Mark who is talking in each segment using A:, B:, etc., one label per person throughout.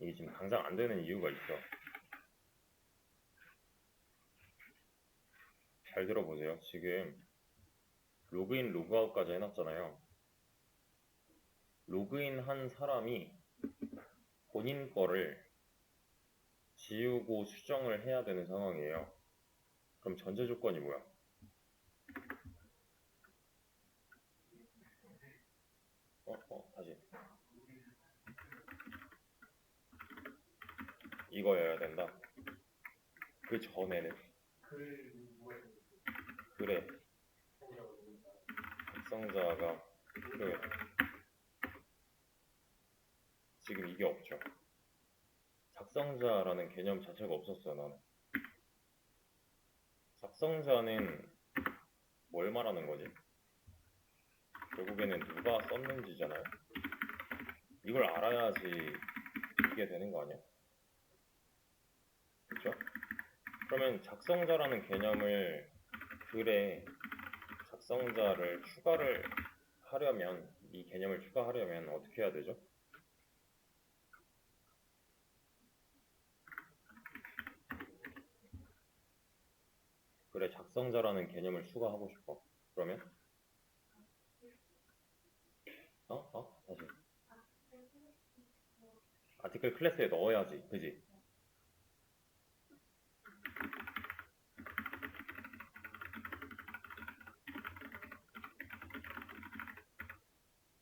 A: 이게 지금 당장 안 되는 이유가 있어. 잘 들어보세요. 지금 로그인, 로그아웃까지 해놨잖아요. 로그인 한 사람이 본인 거를 지우고 수정을 해야 되는 상황이에요. 그럼 전제 조건이 뭐야? 다시. 이거여야 된다. 그 전에는 글에 작성자가 필요해. 지금 이게 없죠. 작성자라는 개념 자체가 없었어, 나는. 작성자는 뭘 말하는 거지? 결국에는 누가 썼는지잖아요. 이걸 알아야지 이게 되는 거 아니야? 그쵸? 그러면 작성자라는 개념을 글에 작성자를 추가를 하려면, 이 개념을 추가하려면 어떻게 해야 되죠? 그래, 작성자라는 개념을 추가하고 싶어. 그러면? 다시. 아티클 클래스에 넣어야지. 그지?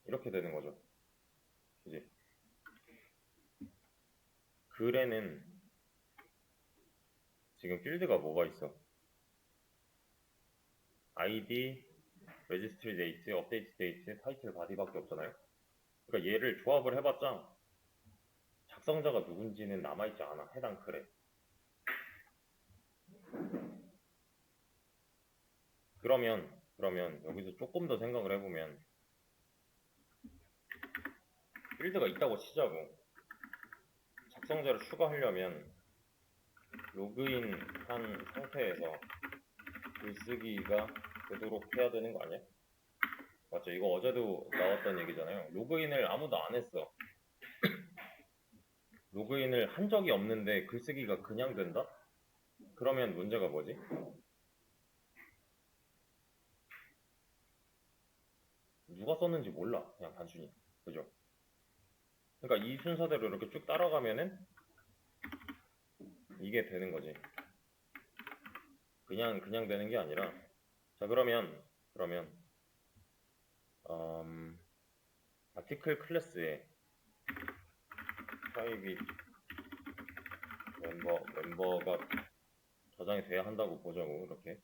A: 이렇게 되는 거죠. 그지? 글에는 지금 필드가 뭐가 있어? ID, registry date, update date, 타이틀 바디밖에 없잖아요. 그러니까 얘를 조합을 해봤자 작성자가 누군지는 남아있지 않아. 해당 글에. 그러면 여기서 조금 더 생각을 해보면 필드가 있다고 치자고. 작성자를 추가하려면 로그인 한 상태에서 글쓰기가 되도록 해야 되는 거 아니야? 맞죠? 이거 어제도 나왔던 얘기잖아요. 로그인을 아무도 안 했어. 로그인을 한 적이 없는데 글쓰기가 그냥 된다? 그러면 문제가 뭐지? 누가 썼는지 몰라. 그냥 단순히. 그죠? 그러니까 이 순서대로 이렇게 쭉 따라가면은 이게 되는 거지. 그냥 되는 게 아니라. 자, 그러면 아티클 클래스에 프라이빗 멤버가 저장이 돼야 한다고 보자고. 이렇게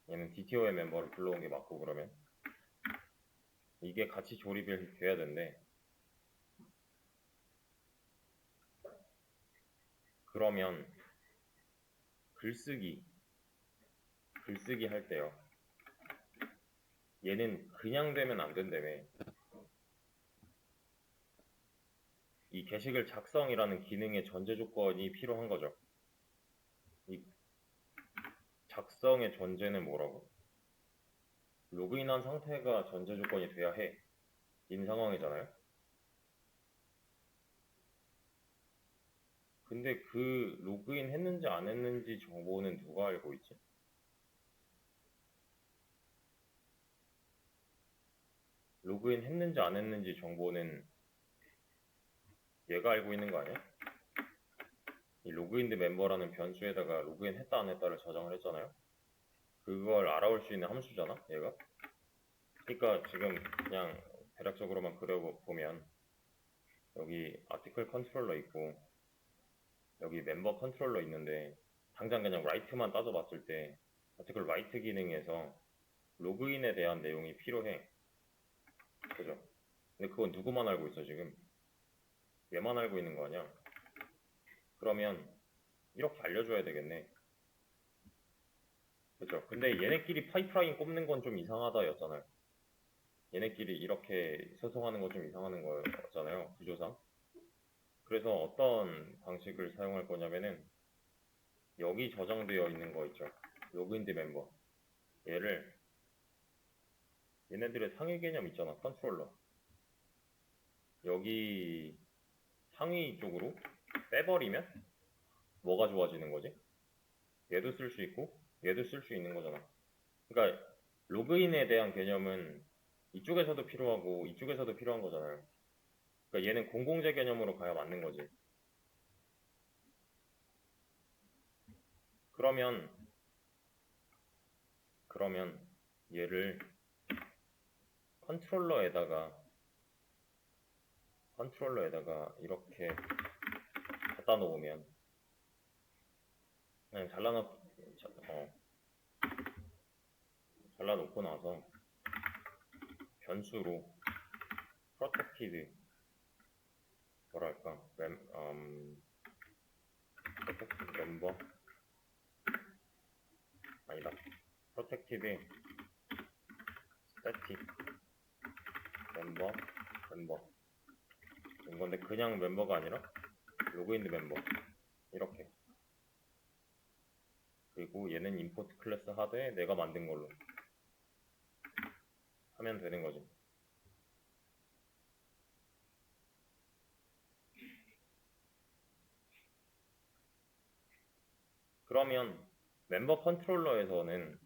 A: 얘는 DTO의 멤버를 불러온 게 맞고. 그러면 이게 같이 조립이 돼야 된대. 그러면 글쓰기 할 때요. 얘는 그냥 되면 안 된다며. 이 게시글 작성이라는 기능의 전제 조건이 필요한 거죠. 이 작성의 전제는 뭐라고? 로그인한 상태가 전제 조건이 돼야 해. 인 상황이잖아요. 근데 그 로그인 했는지 안 했는지 정보는 누가 알고 있지? 로그인 했는지 안 했는지 정보는 얘가 알고 있는 거 아니야? 이 로그인드 멤버라는 변수에다가 로그인 했다 안 했다를 저장을 했잖아요. 그걸 알아올 수 있는 함수잖아, 얘가. 그러니까 지금 그냥 대략적으로만 그려보면 여기 아티클 컨트롤러 있고 여기 멤버 컨트롤러 있는데 당장 그냥 라이트만 따져봤을 때 아티클 라이트 기능에서 로그인에 대한 내용이 필요해. 그죠? 근데 그건 누구만 알고 있어 지금? 얘만 알고 있는 거 아니야? 그러면 이렇게 알려줘야 되겠네. 그죠? 근데 얘네끼리 파이프라인 꼽는 건 좀 이상하다 였잖아요. 얘네끼리 이렇게 소통하는 건 좀 이상한 거였잖아요. 구조상. 그래서 어떤 방식을 사용할 거냐면은 여기 저장되어 있는 거 있죠. 로그인드 멤버. 얘네들의 상위 개념 있잖아. 컨트롤러. 여기 상위 쪽으로 빼버리면 뭐가 좋아지는 거지? 얘도 쓸 수 있고 얘도 쓸 수 있는 거잖아. 그러니까 로그인에 대한 개념은 이쪽에서도 필요하고 이쪽에서도 필요한 거잖아요. 그러니까 얘는 공공재 개념으로 가야 맞는 거지. 그러면 얘를 컨트롤러에다가 이렇게 갖다 놓으면 그냥 잘라놓고 나서 변수로 protected 뭐랄까 protected member 아니다 protected static member 이런 건데 그냥 멤버가 아니라 로그인드 멤버 이렇게. 그리고 얘는 import 클래스 하드에 내가 만든 걸로 하면 되는 거지. 그러면 멤버 컨트롤러에서는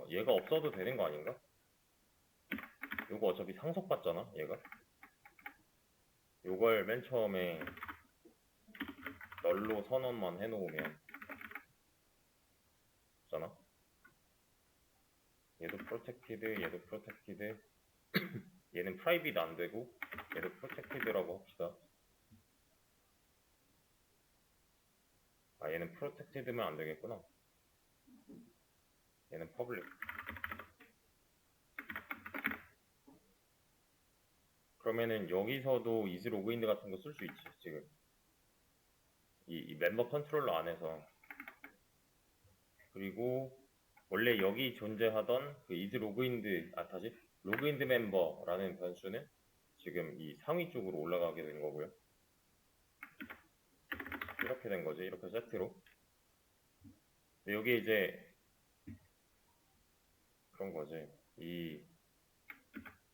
A: 얘가 없어도 되는 거 아닌가? 요거 어차피 상속받잖아 얘가. 요걸 맨 처음에 널로 선언만 해놓으면 있잖아. 얘도 protected 얘는 private 안 되고 얘도 protected라고 합시다. 아 얘는 protected면 안 되겠구나. 얘는 public. 그러면은 여기서도 이즈 로그인드 같은 거 쓸 수 있지 지금. 이 멤버 컨트롤러 안에서. 그리고 원래 여기 존재하던 그 이즈 로그인드 로그인드 멤버라는 변수는 지금 이 상위 쪽으로 올라가게 된 거고요. 이렇게 된 거지. 이렇게 세트로. 근데 여기 이제 그런 거지.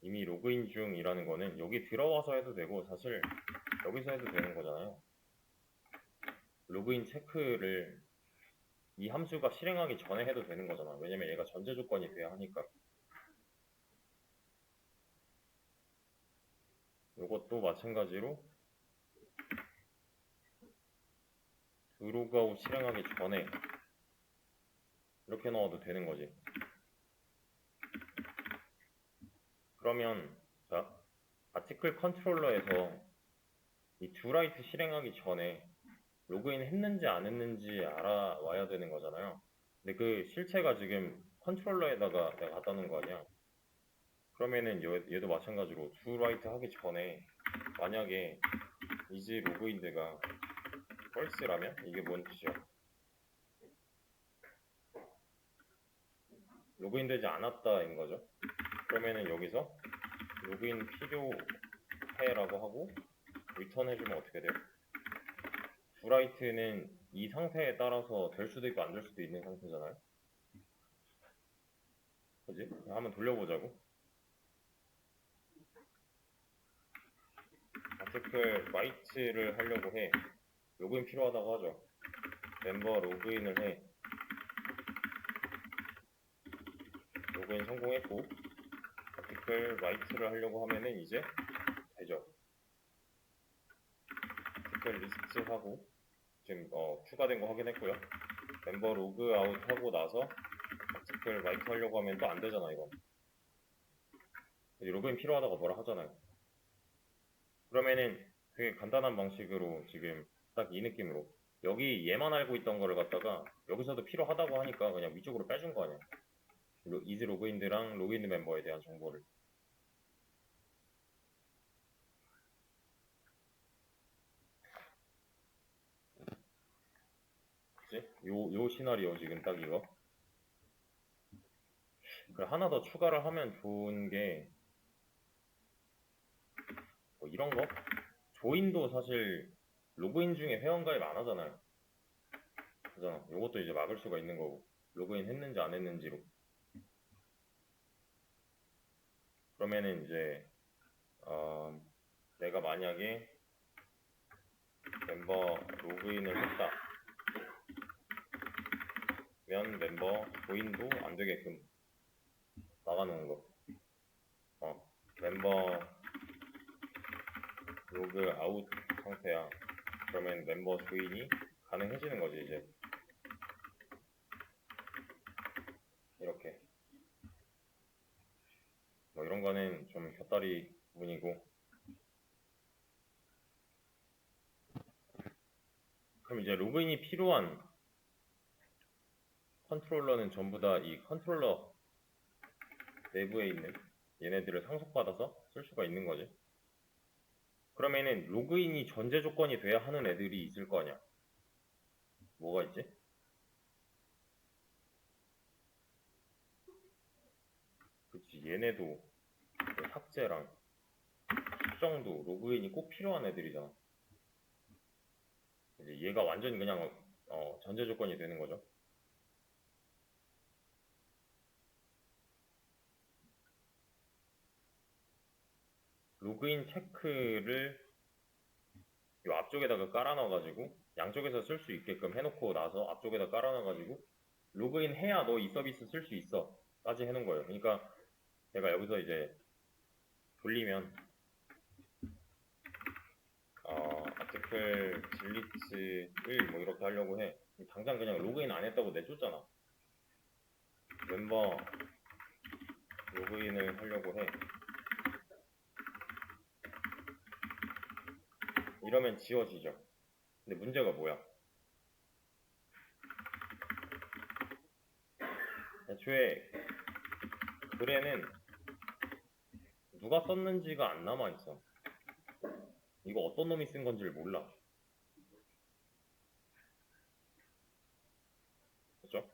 A: 이미 로그인 중이라는 거는 여기 들어와서 해도 되고 사실 여기서 해도 되는 거잖아요. 로그인 체크를 이 함수가 실행하기 전에 해도 되는 거잖아. 왜냐면 얘가 전제 조건이 돼야 하니까. 이것도 마찬가지로 로그아웃 실행하기 전에 이렇게 넣어도 되는 거지. 그러면 자 아티클 컨트롤러에서 이 doWrite 실행하기 전에 로그인 했는지 안 했는지 알아와야 되는 거잖아요. 근데 그 실체가 지금 컨트롤러에다가 내가 갖다 놓은 거 아니야. 그러면은 얘도 마찬가지로 doWrite 하기 전에 만약에 is 로그인드가 false라면 이게 뭔 뜻이야? 로그인 되지 않았다인 거죠. 그러면은 여기서 로그인 필요해라고 하고 리턴 해주면 어떻게 돼요? doWrite는 이 상태에 따라서 될 수도 있고 안 될 수도 있는 상태잖아요. 그지? 한번 돌려보자고. 아티클 write를 하려고 해. 로그인 필요하다고 하죠. 멤버 로그인을 해. 로그인 성공했고 아티클 write를 하려고 하면은 이제 되죠. 아티클 리스트 하고 지금 추가된 거 확인했고요. 멤버 로그아웃 하고 나서 아티클 write 하려고 하면 또 안 되잖아 이건. 로그인 필요하다고 뭐라 하잖아요. 그러면은 되게 간단한 방식으로 지금 딱 이 느낌으로 여기 얘만 알고 있던 거를 갖다가 여기서도 필요하다고 하니까 그냥 위쪽으로 빼준 거 아니야. 이즈 로그인드랑 로그인드 멤버에 대한 정보를. 그치? 요 시나리오 지금 딱 이거. 그래, 하나 더 추가를 하면 좋은 게 뭐 이런 거? 조인도 사실 로그인 중에 회원가입 안 하잖아요. 그잖아. 요것도 이제 막을 수가 있는 거고. 로그인 했는지 안 했는지로. 그러면은 이제 내가 만약에 멤버 로그인을 했다 면 멤버 조인도 안 되게끔 막아놓은 거. 멤버 로그 아웃 상태야. 그러면 멤버 조인이 가능해지는 거지, 이제. 이렇게. 뭐 이런 거는 좀 곁다리 부분이고. 그럼 이제 로그인이 필요한 컨트롤러는 전부 다 이 컨트롤러 내부에 있는 얘네들을 상속받아서 쓸 수가 있는 거지. 그러면은 로그인이 전제 조건이 돼야 하는 애들이 있을 거 아니야. 뭐가 있지? 그치, 얘네도 그 삭제랑 수정도 로그인이 꼭 필요한 애들이잖아. 이제 얘가 완전히 그냥 전제 조건이 되는 거죠. 로그인 체크를 이 앞쪽에다가 깔아놔가지고 양쪽에서 쓸 수 있게끔 해놓고 나서 앞쪽에다 깔아놔가지고 로그인 해야 너 이 서비스 쓸 수 있어 까지 해놓은 거예요. 그러니까 내가 여기서 이제 돌리면 아티클 딜리트 1 뭐 이렇게 하려고 해. 당장 그냥 로그인 안 했다고 내줬잖아. 멤버 로그인을 하려고 해. 이러면 지워지죠. 근데 문제가 뭐야? 애초에 글에는 누가 썼는지가 안 남아있어. 이거 어떤 놈이 쓴 건지를 몰라. 그죠?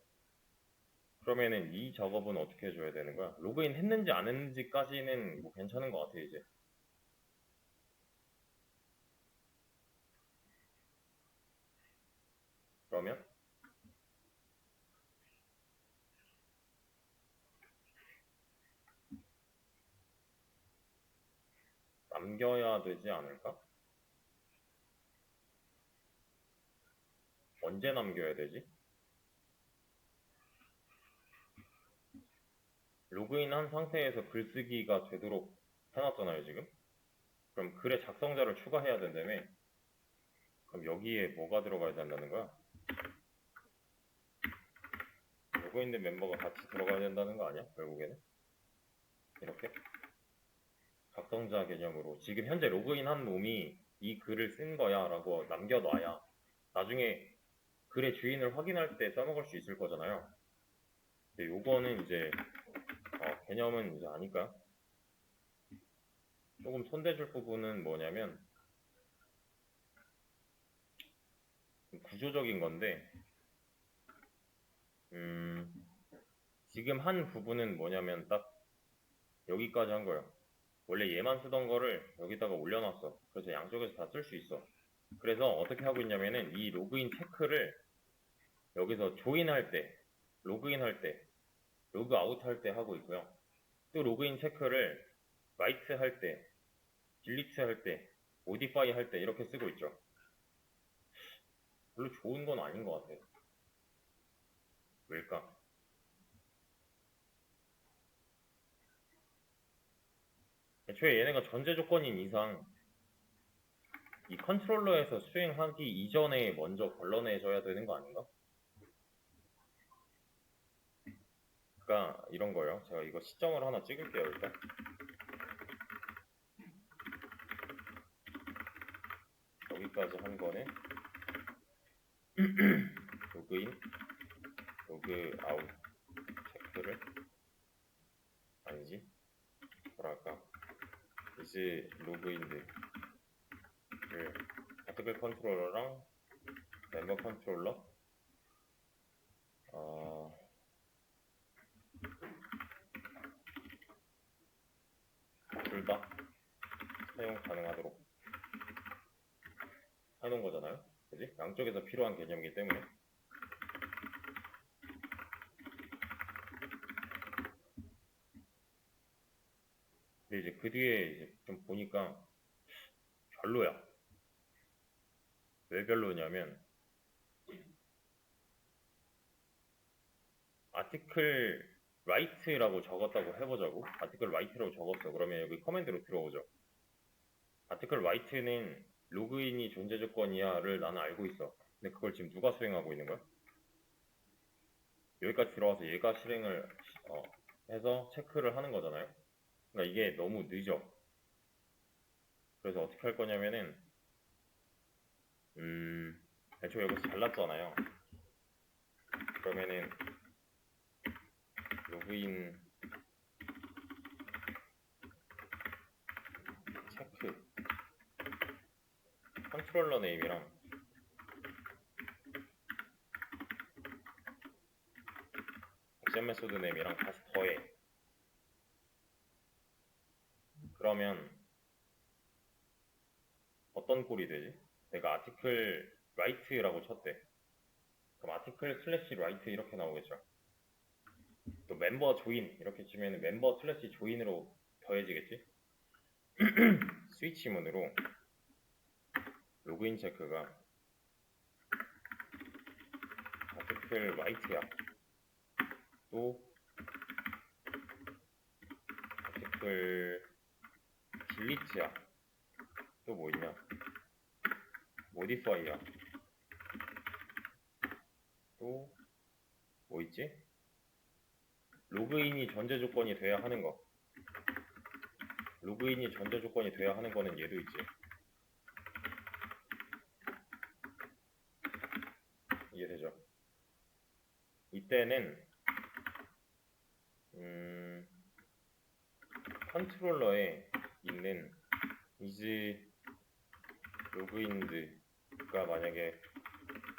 A: 그러면은 이 작업은 어떻게 해줘야 되는 거야? 로그인 했는지 안 했는지까지는 뭐 괜찮은 것 같아, 이제. 그러면 남겨야 되지 않을까? 언제 남겨야 되지? 로그인 한 상태에서 글쓰기가 되도록 해놨잖아요, 지금. 그럼 글의 작성자를 추가해야 된다며. 그럼 여기에 뭐가 들어가야 된다는 거야? 로그인된 멤버가 같이 들어가야 된다는 거 아니야? 결국에는? 이렇게? 작성자 개념으로 지금 현재 로그인한 놈이 이 글을 쓴 거야 라고 남겨놔야 나중에 글의 주인을 확인할 때 써먹을 수 있을 거잖아요. 근데 요거는 이제 개념은 이제 아니까 조금 손대줄 부분은 뭐냐면 구조적인 건데 지금 한 부분은 뭐냐면 딱 여기까지 한 거예요. 원래 얘만 쓰던 거를 여기다가 올려놨어. 그래서 양쪽에서 다 쓸 수 있어. 그래서 어떻게 하고 있냐면은 이 로그인 체크를 여기서 조인할 때, 로그인할 때, 로그아웃 할 때 하고 있고요. 또 로그인 체크를 라이트 할 때, 딜리트 할 때, 모디파이 할 때 이렇게 쓰고 있죠. 별로 좋은 건 아닌 것 같아요. 왜일까? 애초에 얘네가 전제 조건인 이상 이 컨트롤러에서 수행하기 이전에 먼저 걸러내줘야 되는 거 아닌가? 그러니까 이런 거예요. 제가 이거 시점을 하나 찍을게요, 일단. 여기까지 한 거는 로그인, 로그아웃 체크를 아니지 뭐랄까 이제 로그인들 아티클 컨트롤러랑 멤버 컨트롤러 둘 다 사용 가능하도록 해놓은 거잖아요. 그지? 양쪽에서 필요한 개념이기 때문에. 근데 이제 그 뒤에 이제 좀 보니까 별로야. 왜 별로냐면 아티클 라이트라고 적었다고 해보자고. 아티클 라이트라고 적었어. 그러면 여기 커맨드로 들어오죠. 아티클 라이트는 로그인이 존재 조건이야를 나는 알고 있어. 근데 그걸 지금 누가 수행하고 있는 거야? 여기까지 들어와서 얘가 실행을 해서 체크를 하는 거잖아요. 그러니까 이게 너무 늦어. 그래서 어떻게 할 거냐면은 애초에 여기서 잘랐잖아요. 그러면은 로그인 체크 컨트롤러 네임이랑 액션 메소드 네임이랑 다시 더해. 그러면 어떤 꼴이 되지? 내가 아티클 라이트라고 쳤대. 그럼 아티클 슬래시 라이트 이렇게 나오겠죠. 또 멤버 조인 이렇게 치면 멤버 슬래시 조인으로 더해지겠지. 스위치 문으로 로그인 체크가 아티클 라이트야. 또 아티클 딜리트야. 또 뭐 있냐? 모디파이야. 또 뭐 있지? 로그인이 전제 조건이 돼야 하는 거. 로그인이 전제 조건이 돼야 하는 거는 얘도 있지. 이해되죠? 이때는 컨트롤러에 있는 is logged가 만약에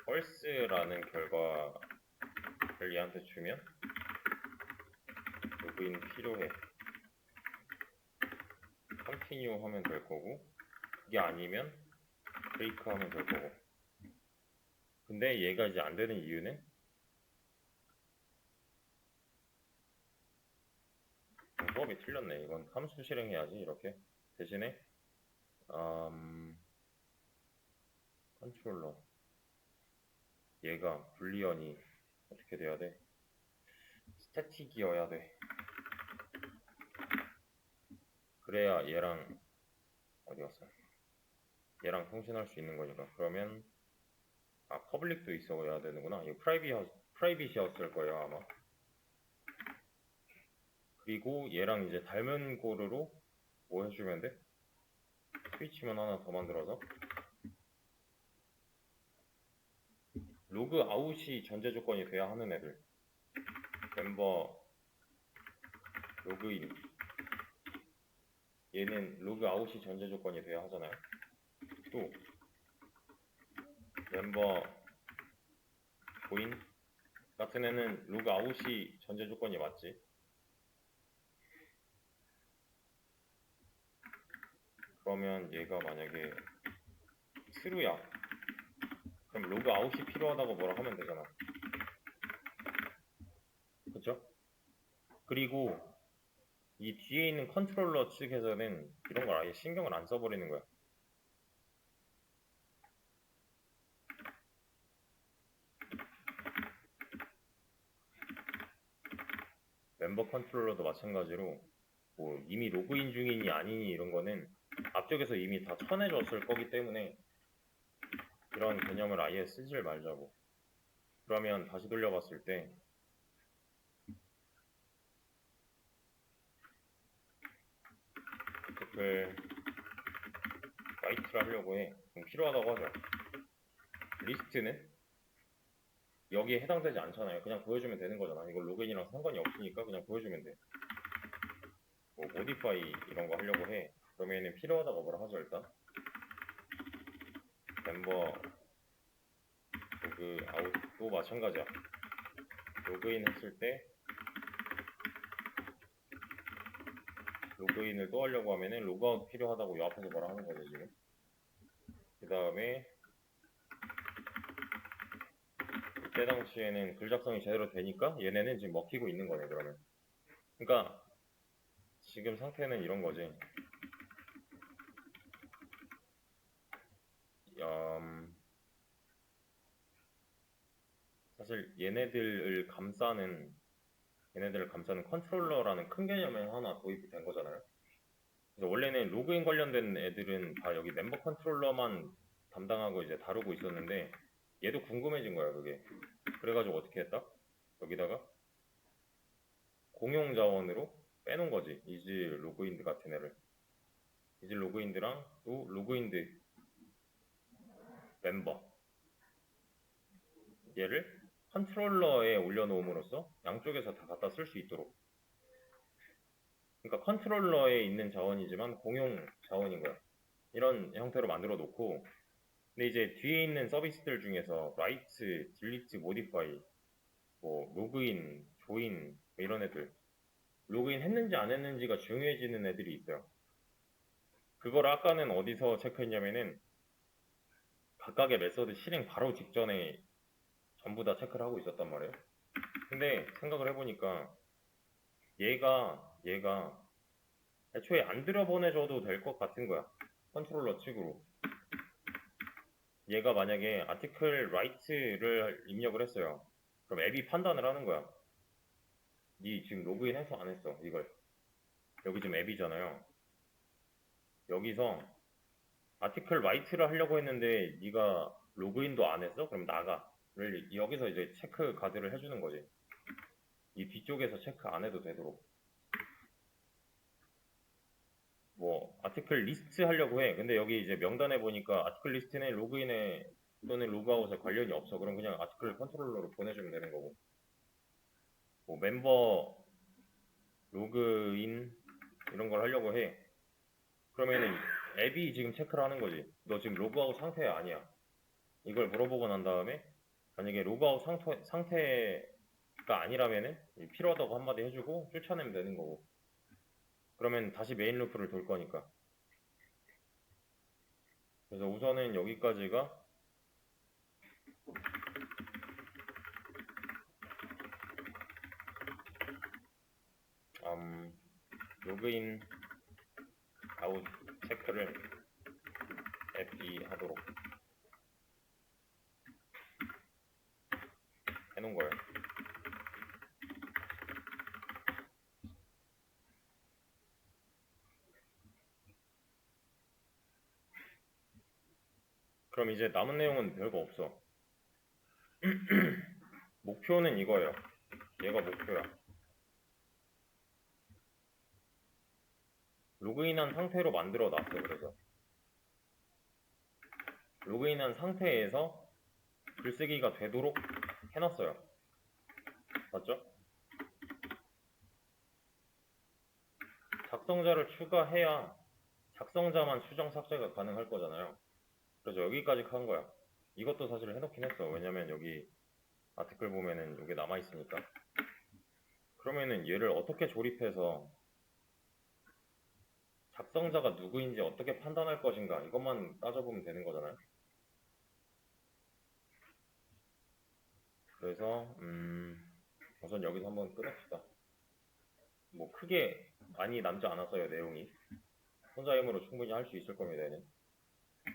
A: false라는 결과를 얘한테 주면 로그인 필요해 continue 하면 될 거고, 그게 아니면 break 하면 될 거고. 근데 얘가 이제 안 되는 이유는 방법이 틀렸네. 이건 함수 실행해야지. 이렇게 대신에 컨트롤러 얘가 불리언이 어떻게 돼야 돼? 스태틱이어야 돼. 그래야 얘랑 어디 갔어? 얘랑 통신할 수 있는 거니까. 그러면 퍼블릭도 있어야 되는구나. 이거 프라이빗이었을 거예요 아마. 그리고 얘랑 이제 닮은 고르로 뭐 해주면 돼? 스위치만 하나 더 만들어서 로그 아웃이 전제 조건이 돼야 하는 애들. 멤버 로그인 얘는 로그 아웃이 전제 조건이 돼야 하잖아요. 또 멤버 조인 같은 애는 로그 아웃이 전제 조건이 맞지. 그러면 얘가 만약에 true야. 그럼 로그 아웃이 필요하다고 뭐라 하면 되잖아. 그쵸? 그리고 이 뒤에 있는 컨트롤러 측에서는 이런 걸 아예 신경을 안 써버리는 거야. 멤버 컨트롤러도 마찬가지로 뭐 이미 로그인 중이니 아니니 이런 거는 앞쪽에서 이미 다 쳐내줬을 거기 때문에 이런 개념을 아예 쓰질 말자고. 그러면 다시 돌려봤을 때 아티클 라이트를 하려고 해. 그럼 필요하다고 하죠. 리스트는 여기에 해당되지 않잖아요. 그냥 보여주면 되는 거잖아. 이거 로그인이랑 상관이 없으니까 그냥 보여주면 돼. 뭐 모디파이 이런 거 하려고 해. 그러면은 필요하다고 뭐라 하죠. 일단 멤버 로그 아웃도 마찬가지야. 로그인 했을 때 로그인을 또 하려고 하면은 로그아웃 필요하다고 이 앞에서 뭐라 하는 거죠 지금. 그 다음에 이때 당시에는 글 작성이 제대로 되니까 얘네는 지금 먹히고 있는 거네. 그러면 그러니까 지금 상태는 이런 거지. 사실 얘네들을 감싸는 컨트롤러라는 큰 개념이 하나 도입이 된 거잖아요. 그래서 원래는 로그인 관련된 애들은 다 여기 멤버 컨트롤러만 담당하고 이제 다루고 있었는데 얘도 궁금해진 거야 그게. 그래가지고 어떻게 했다? 여기다가 공용 자원으로 빼놓은 거지. 이즈 로그인드 같은 애를. 이즈 로그인드랑 또 로그인드 멤버 얘를 컨트롤러에 올려놓음으로써 양쪽에서 다 갖다 쓸 수 있도록. 그러니까 컨트롤러에 있는 자원이지만 공용 자원인 거야. 이런 형태로 만들어 놓고, 근데 이제 뒤에 있는 서비스들 중에서 write, delete, modify, 뭐 로그인, 조인 이런 애들, 로그인 했는지 안 했는지가 중요해지는 애들이 있어요. 그걸 아까는 어디서 체크했냐면은 각각의 메서드 실행 바로 직전에 전부 다 체크를 하고 있었단 말이에요. 근데 생각을 해보니까 얘가 애초에 안 들여보내줘도 될 것 같은 거야. 컨트롤러 측으로. 얘가 만약에 article write를 입력을 했어요. 그럼 앱이 판단을 하는 거야. 니 지금 로그인 해서 안 했어, 이걸. 여기 지금 앱이잖아요. 여기서 article write를 하려고 했는데 니가 로그인도 안 했어? 그럼 나가. 여기서 이제 체크 가드를 해주는 거지. 이 뒤쪽에서 체크 안 해도 되도록. 뭐 아티클 리스트 하려고 해. 근데 여기 이제 명단에 보니까 아티클 리스트는 로그인에 또는 로그아웃에 관련이 없어. 그럼 그냥 아티클 컨트롤러로 보내주면 되는 거고. 뭐 멤버 로그인 이런 걸 하려고 해. 그러면은 앱이 지금 체크를 하는 거지. 너 지금 로그아웃 상태야 아니야. 이걸 물어보고 난 다음에 만약에 로그아웃 상태가 아니라면은 필요하다고 한마디 해주고 쫓아내면 되는 거고. 그러면 다시 메인 루프를 돌 거니까. 그래서 우선은 여기까지가 로그인 아웃 체크를 앱이 하도록 해놓은 거예요. 그럼 이제 남은 내용은 별거 없어. 목표는 이거예요. 얘가 목표야. 로그인한 상태로 만들어 놨어. 그래서 로그인한 상태에서 글쓰기가 되도록 해놨어요. 맞죠? 작성자를 추가해야 작성자만 수정 삭제가 가능할 거잖아요. 그래서 여기까지 한 거야. 이것도 사실 해놓긴 했어. 왜냐면 여기 아티클 보면은 이게 남아있으니까. 그러면은 얘를 어떻게 조립해서 작성자가 누구인지 어떻게 판단할 것인가 이것만 따져보면 되는 거잖아요. 그래서 우선 여기서 한번 끊읍시다. 뭐 크게 많이 남지 않았어요 내용이. 혼자 힘으로 충분히 할 수 있을 겁니다 얘는.